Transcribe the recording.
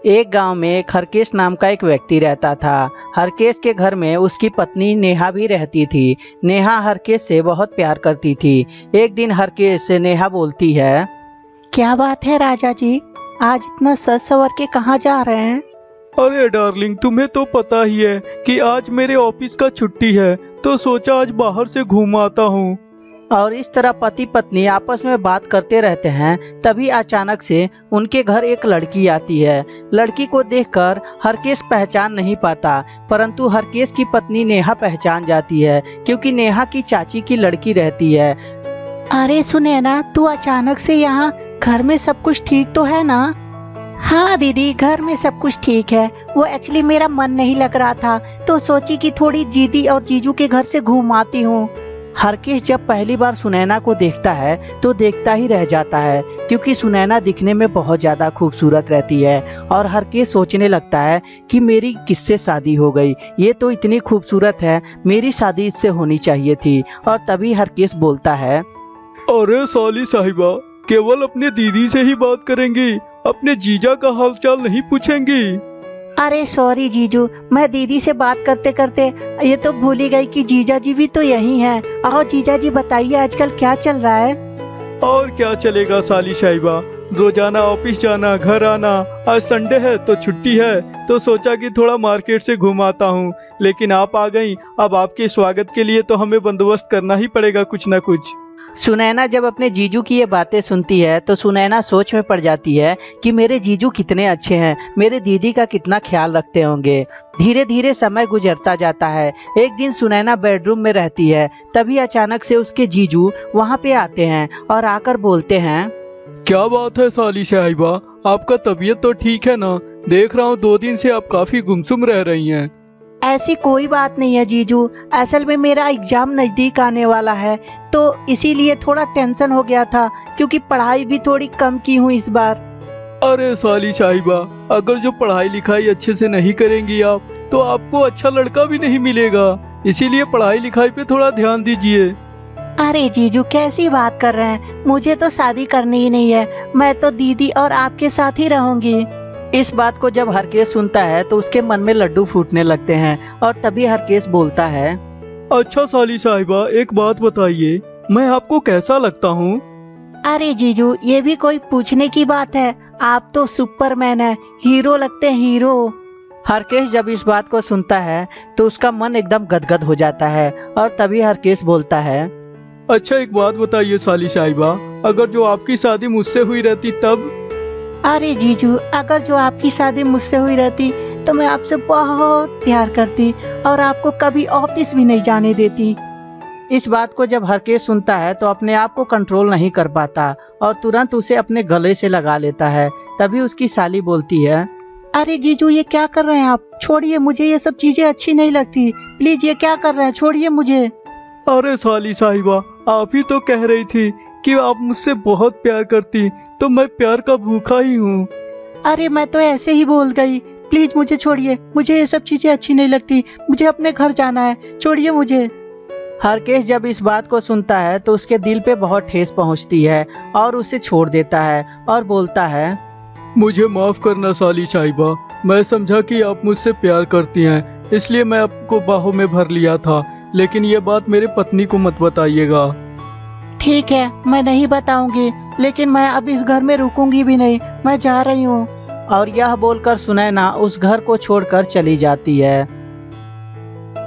एक गांव में एक हरकेश नाम का एक व्यक्ति रहता था। हरकेश के घर में उसकी पत्नी नेहा भी रहती थी। नेहा हरकेश से बहुत प्यार करती थी। एक दिन हरकेश से नेहा बोलती है, क्या बात है राजा जी, आज इतना सज सवर के कहाँ जा रहे हैं? अरे डार्लिंग, तुम्हें तो पता ही है कि आज मेरे ऑफिस का छुट्टी है, तो सोचा आज बाहर से घूम आता हूँ। और इस तरह पति पत्नी आपस में बात करते रहते हैं। तभी अचानक से उनके घर एक लड़की आती है। लड़की को देखकर हरकेश पहचान नहीं पाता, परंतु हरकेश की पत्नी नेहा पहचान जाती है, क्योंकि नेहा की चाची की लड़की रहती है। अरे सुनैना, तू अचानक से यहाँ, घर में सब कुछ ठीक तो है ना? हाँ दीदी, घर में सब कुछ ठीक है। वो एक्चुअली मेरा मन नहीं लग रहा था, तो सोची कि थोड़ी दीदी और जीजू के घर से घूम आती हूँ। हरकेश जब पहली बार सुनैना को देखता है तो देखता ही रह जाता है, क्योंकि सुनैना दिखने में बहुत ज़्यादा खूबसूरत रहती है। और हरकेश सोचने लगता है कि मेरी किससे शादी हो गई, ये तो इतनी खूबसूरत है, मेरी शादी इससे होनी चाहिए थी। और तभी हरकेश बोलता है, अरे साली साहिबा, केवल अपने दीदी से ही बात करेंगी, अपने जीजा का हालचाल नहीं पूछेंगी? अरे सॉरी जीजू, मैं दीदी से बात करते करते ये तो भूल ही गई कि जीजा जी भी तो यही हैं। आओ जीजा जी, बताइए आजकल क्या चल रहा है? और क्या चलेगा साली साहिबा, रोजाना ऑफिस जाना, घर आना। आज संडे है तो छुट्टी है, तो सोचा कि थोड़ा मार्केट से घुमाता हूँ, लेकिन आप आ गई। अब आपके स्वागत के लिए तो हमें बंदोबस्त करना ही पड़ेगा कुछ न कुछ। सुनैना जब अपने जीजू की ये बातें सुनती है तो सुनैना सोच में पड़ जाती है कि मेरे जीजू कितने अच्छे हैं, मेरे दीदी का कितना ख्याल रखते होंगे। धीरे धीरे समय गुजरता जाता है। एक दिन सुनैना बेडरूम में रहती है, तभी अचानक से उसके जीजू वहाँ पे आते हैं और आकर बोलते हैं, क्या बात है साली साहिबा, आपका तबीयत तो ठीक है ना? देख रहा हूँ 2 दिन से आप काफी गुमसुम रह रही हैं। ऐसी कोई बात नहीं है जीजू, असल में मेरा एग्जाम नज़दीक आने वाला है, तो इसीलिए थोड़ा टेंशन हो गया था, क्योंकि पढ़ाई भी थोड़ी कम की हूँ इस बार। अरे साली साहिबा, अगर जो पढ़ाई लिखाई अच्छे से नहीं करेंगी आप, तो आपको अच्छा लड़का भी नहीं मिलेगा। इसीलिए पढ़ाई लिखाई पे थोड़ा ध्यान दीजिए। अरे जीजू, कैसी बात कर रहे हैं? मुझे तो शादी करनी ही नहीं है, मैं तो दीदी और आपके साथ ही रहूंगी। इस बात को जब हरकेश सुनता है तो उसके मन में लड्डू फूटने लगते हैं। और तभी हरकेश बोलता है, अच्छा साली साहिबा, एक बात बताइए, मैं आपको कैसा लगता हूँ? अरे जीजू, ये भी कोई पूछने की बात है? आप तो सुपरमैन है, हीरो लगते हैं, हीरो। हरकेश जब इस बात को सुनता है तो उसका मन एकदम गदगद हो जाता है। और तभी हरकेश बोलता है, अच्छा एक बात बताइए साली साहिबा, अगर जो आपकी शादी मुझसे हुई रहती तब? अरे जीजू, अगर जो आपकी शादी मुझसे हुई रहती तो मैं आपसे बहुत प्यार करती और आपको कभी ऑफिस भी नहीं जाने देती। इस बात को जब हरकेश सुनता है तो अपने आप को कंट्रोल नहीं कर पाता और तुरंत उसे अपने गले से लगा लेता है। तभी उसकी साली बोलती है, अरे जीजू, ये क्या कर रहे हैं आप? छोड़िए, मुझे ये सब चीजें अच्छी नहीं लगती, प्लीज। ये क्या कर रहे हैं? छोड़िए मुझे। अरे साली साहिबा, आप ही तो कह रही थी कि आप मुझसे बहुत प्यार करती, तो मैं प्यार का भूखा ही हूँ। अरे मैं तो ऐसे ही बोल गई, प्लीज मुझे छोड़िए, मुझे ये सब चीजें अच्छी नहीं लगती, मुझे अपने घर जाना है, छोड़िए मुझे। हरकेश जब इस बात को सुनता है तो उसके दिल पे बहुत ठेस पहुंचती है और उसे छोड़ देता है और बोलता है, मुझे माफ करना साली साहिबा, मैं समझा कि आप मुझसे प्यार करती हैं, इसलिए मैं आपको बाहों में भर लिया था, लेकिन ये बात मेरे पत्नी को मत बताइएगा। ठीक है, मैं नहीं बताऊंगी, लेकिन मैं अब इस घर में रुकूंगी भी नहीं, मैं जा रही हूँ। और यह बोलकर सुनैना उस घर को छोड़कर चली जाती है।